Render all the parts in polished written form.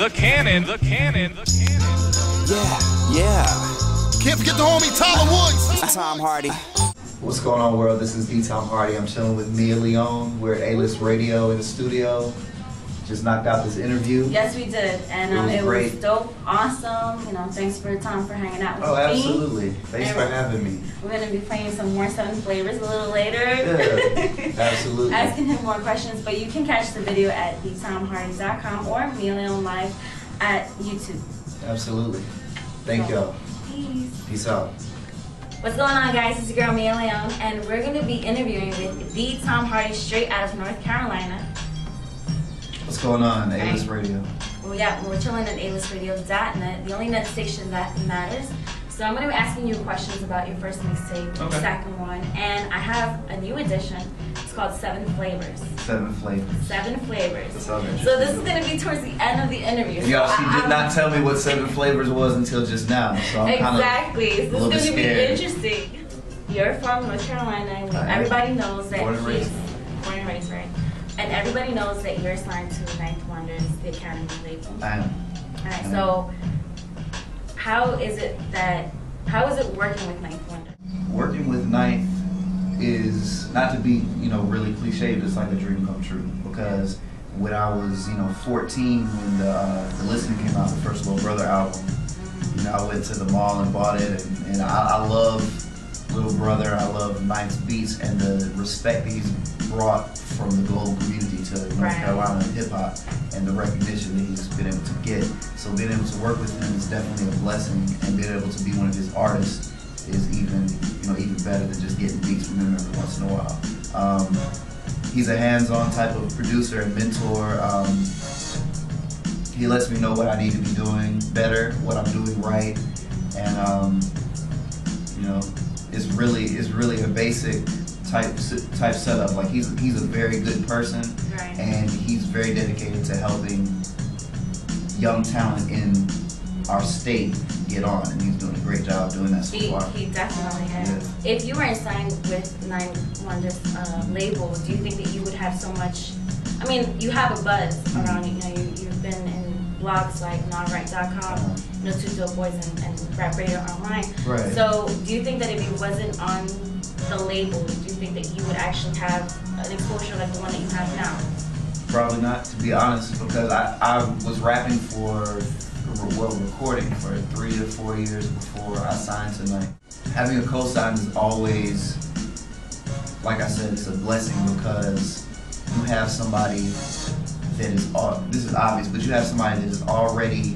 The Cannon. Yeah. Can't forget the homie Tyler Woods. Tom Hardy. What's going on, world? This is D. Tom Hardy. I'm chilling with Mia Leone. We're at A-List Radio in the studio. Just knocked out this interview. Yes, we did, and it was dope, awesome. You know, thanks for Tom for hanging out with me. Oh, absolutely. Thanks for having me. We're gonna be playing some more 7 flavors a little later. Yeah, absolutely. Asking him more questions, but you can catch the video at thetomhardy.com or Mia Leone Live at YouTube. Absolutely. Thank y'all. Peace out. What's going on, guys? It's your girl Mia Leone, and we're going to be interviewing with the Tom Hardy straight out of North Carolina. What's going on, A-List Radio? Well, yeah, we're chilling at A-listRadio.net, the only net station that matters. So I'm going to be asking you questions about your first mixtape, the second one, and I have a new edition. It's called 7 Flavors. 7 flavors. 7 flavors. That sounds interesting. So this is going to be towards the end of the interview. Y'all, she did not tell me what 7 flavors was until just now, so I'm exactly. kind of So this is going to be interesting. You're from North Carolina. Everybody knows that born and raised, right? And everybody knows that you're signed to Ninth Wonder's the Academy label. I am. Alright, so how is it working with Ninth Wonder? Working with Ninth is, not to be, really cliche, but it's like a dream come true. Because when I was, 14, when the Listening came out, the first Little Brother album, I went to the mall and bought it, and I love Little Brother, I love Ninth's beats and the respect that he's brought from the global community to North Carolina and hip hop, and the recognition that he's been able to get. So being able to work with him is definitely a blessing, and being able to be one of his artists is even better than just getting beats from him every once in a while. He's a hands-on type of producer and mentor. He lets me know what I need to be doing better, what I'm doing right, and it's really a basic type setup. Like he's a very good person, and he's very dedicated to helping young talent in our state get on, and he's doing a great job doing that so far. He definitely has. Yeah. If you weren't signed with Ninth Wonder's label, do you think that you would have so much? I mean, you have a buzz around you. You've been in blogs like nonright.com, Two Dope Boys, and Rap Radio Online. Right. So, do you think that if you wasn't on the label, do you think that you would actually have an exposure like the one that you have now? Probably not, to be honest, because I was rapping recording for 3 to 4 years before I signed to Ninth. Having a co-sign is always, like I said, it's a blessing, because you have somebody that is, this is obvious, but you have somebody that is already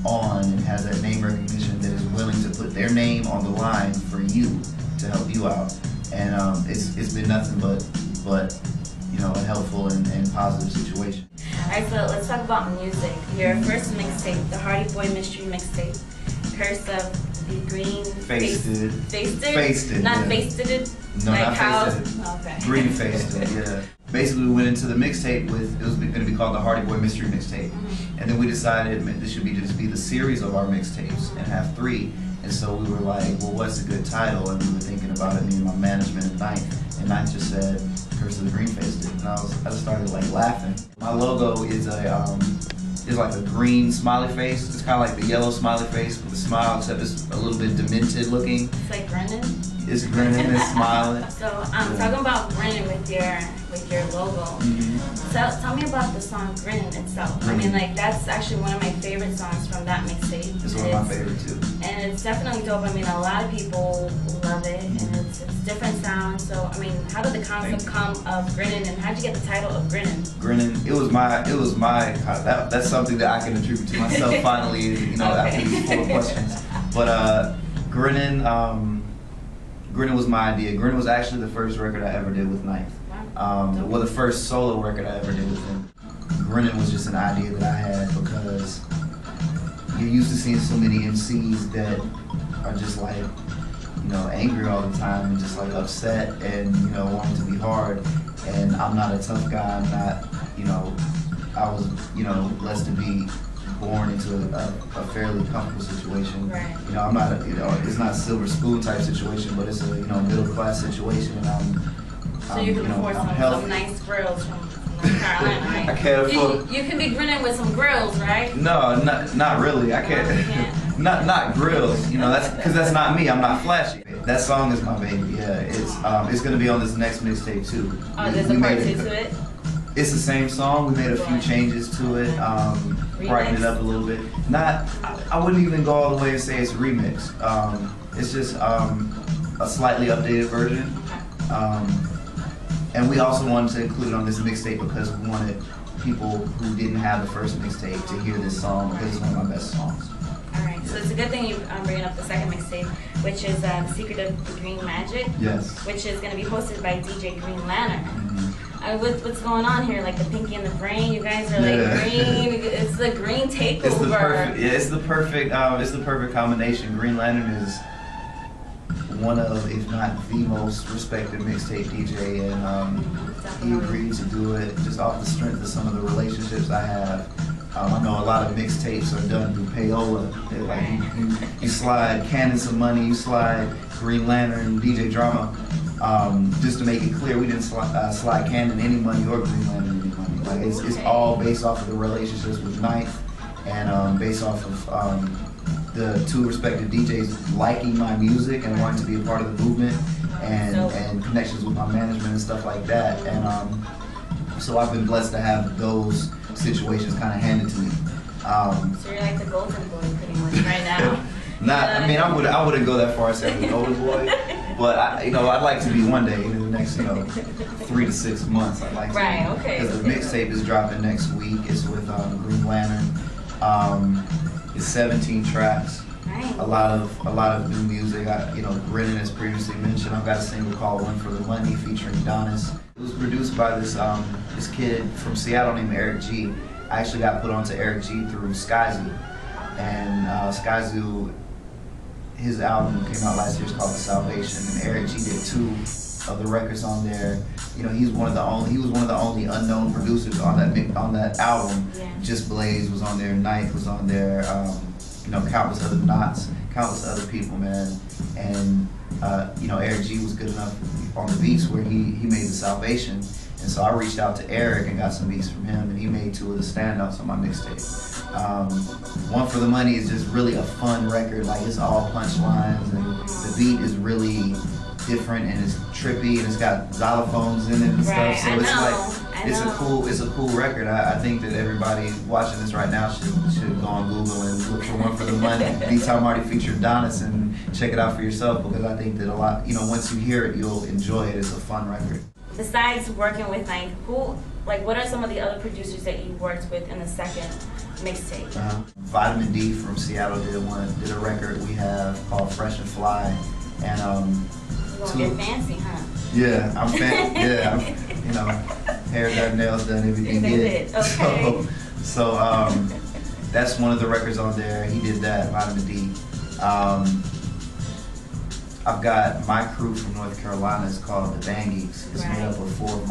on and has that name recognition, that is willing to put their name on the line for you to help you out. And it's been nothing but a helpful and positive situation. Alright, so let's talk about music. Your first mixtape, the Hardy Boy Mystery Mixtape, Curse of the Green Faced It. Faced It? Not Faced It? No, like not how? Faced It. Oh, okay. Green Faced It, yeah. Basically, we went into the mixtape with, it was going to be called the Hardy Boy Mystery Mixtape. And then we decided this should just be the series of our mixtapes and have 3. And so we were like, well, what's a good title? And we were thinking about it, me and my management at Ninth. And Ninth just said, Curse of the Green Faced It. And I just started laughing. My logo is like a green smiley face. It's kind of like the yellow smiley face with a smile, except it's a little bit demented looking. It's like grinning? It's grinning and smiling. So talking about grinning with your logo. Tell me about the song Grinning itself. I mean, that's actually one of my favorite songs from that mixtape. It's one of my favorite too. And it's definitely dope. I mean, a lot of people love it, and it's different sounds. So I mean, how did the concept come of Grinning, and how did you get the title of Grinning? Grinning. It was my. That's something that I can attribute to myself. Finally, after these 4 questions. But Grinning. Grinning was my idea. Grinning was actually the first record I ever did with Ninth. Well, the first solo record I ever did with him. Grinning was just an idea that I had, because you're used to seeing so many MCs that are just angry all the time and just upset and wanting to be hard. And I'm not a tough guy. I'm not, I was blessed to be born into a fairly comfortable situation. Right. I'm not it's not a silver spoon type situation, but it's a middle class situation, and so you can afford some healthy. nice grills from North Carolina, right? I can't afford. You can be grinning with some grills, right? No, not really. I can't. not grills. You know, that's because that's not me. I'm not flashy. That song is my baby. Yeah, it's gonna be on this next mixtape too. Oh, there's a part 2 to it. It's the same song. We made a few changes to it, brightened it up a little bit. I wouldn't even go all the way and say it's a remix. It's just a slightly updated version. And we also wanted to include it on this mixtape because we wanted people who didn't have the first mixtape to hear this song because it's one of my best songs. Alright, so it's a good thing you bringing up the second mixtape, which is The Secret of the Green Magic. Yes. Which is going to be hosted by DJ Green Lantern. Mm-hmm. What's going on here? Like the pinky and the brain? You guys are like green. It's the green takeover. It's the perfect combination. Green Lantern is one of, if not the most respected mixtape DJ, and he agreed to do it just off the strength of some of the relationships I have. I know a lot of mixtapes are done through payola. They're like you slide Cannon some money, you slide Green Lantern, DJ Drama. Just to make it clear, we didn't slide Cannon any money or Green Lantern any money. Like it's all based off of the relationships with Ninth, and based off of the two respective DJs liking my music and wanting to be a part of the movement, and connections with my management and stuff like that. And so I've been blessed to have those situations kind of handed to me. So you're like the golden boy pretty much right now. I mean, I wouldn't go that far as saying the golden boy, but I'd like to be one day in the next 3 to 6 months. I'd like to. Right. Okay. Because the mixtape is dropping next week. It's with Green Lantern. It's 17 tracks. Nice. A lot of new music. Grinning, as previously mentioned. I've got a single called "One for the Money" featuring Donis. It was produced by this kid from Seattle named Eric G. I actually got put onto Eric G through Skyzoo, and Skyzoo, his album came out last year. It's called The Salvation, and Eric G did 2 of the records on there. He was one of the only unknown producers on that album. Yeah. Just Blaze was on there, Ninth was on there, countless other knots, countless other people, man. And Eric G was good enough on the beats where he made The Salvation. And so I reached out to Eric and got some beats from him, and he made 2 of the standouts on my mixtape. One for the Money is just really a fun record. Like, it's all punchlines, and the beat is really different, and it's trippy, and it's got xylophones in it and stuff. So it's a cool record. I think that everybody watching this right now should go on Google and look for One for the Money. D-Time already featured Donis, and check it out for yourself, because I think that once you hear it, you'll enjoy it. It's a fun record. Besides working with what are some of the other producers that you worked with in the second mixtape? Vitamin D from Seattle did a record we have called Fresh and Fly, and you're gonna get fancy, huh? Yeah, I'm hair done, nails done, everything did. Okay. So that's one of the records on there. He did that, Vitamin D. I've got my crew from North Carolina. It's called the Bangies. It's made up of 4 of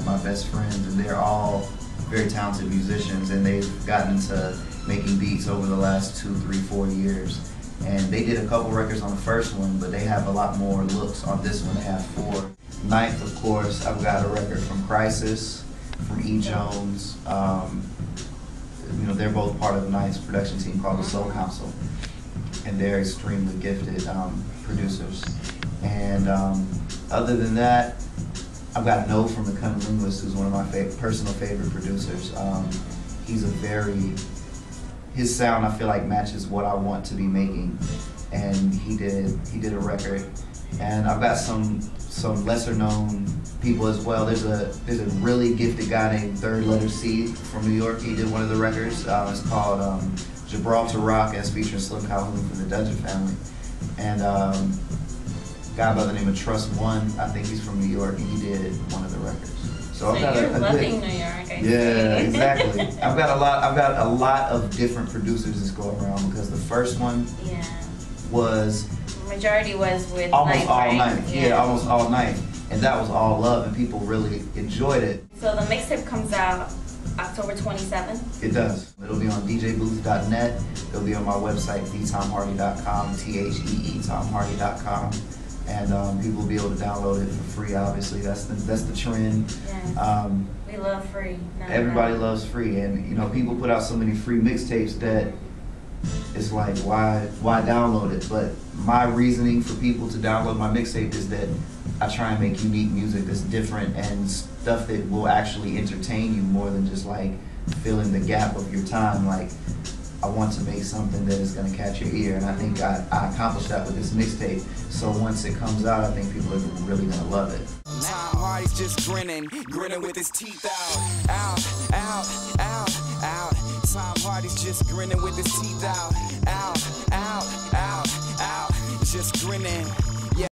my best friends, and they're all very talented musicians, and they've gotten into making beats over the last 2, 3, 4 years. And they did a couple records on the first one, but they have a lot more looks on this one. They have 4. Ninth, of course, I've got a record from Crisis, from E. Jones. They're both part of Ninth's production team called the Soul Council, and they're extremely gifted producers. And other than that, I've got No from The Cunning Linguist, who's one of my personal favorite producers. His sound, I feel like, matches what I want to be making, and he did a record. And I've got some lesser known people as well. There's a really gifted guy named Third Letter C from New York. He did one of the records. It's called Gibraltar Rock, as featuring Slim Calhoun from the Dungeon Family. And a guy by the name of Trust One, I think he's from New York, and he did one of the records. So I've got you're loving New York. Yeah, exactly. I've got a lot of different producers that go around, because the first one was majority was with almost all Ninth, night. Yeah, almost all night, and that was all love, and people really enjoyed it. So the mixtape comes out October 27th? It does. It'll be on djbooth.net. It'll be on my website, thetomhardy.com, TheeTomhardy.com. And people will be able to download it for free, obviously. That's the trend. Yeah. We We love free. Everybody loves free, and you know, people put out so many free mixtapes that it's like, why download it? But my reasoning for people to download my mixtape is that I try and make unique music that's different and stuff that will actually entertain you more than just like filling the gap of your time. Like, I want to make something that is going to catch your ear, and I think I accomplished that with this mixtape. So once it comes out, I think people are really going to love it. Time Hardy's just grinning with his teeth out. Time Hardy's just grinning with his teeth out.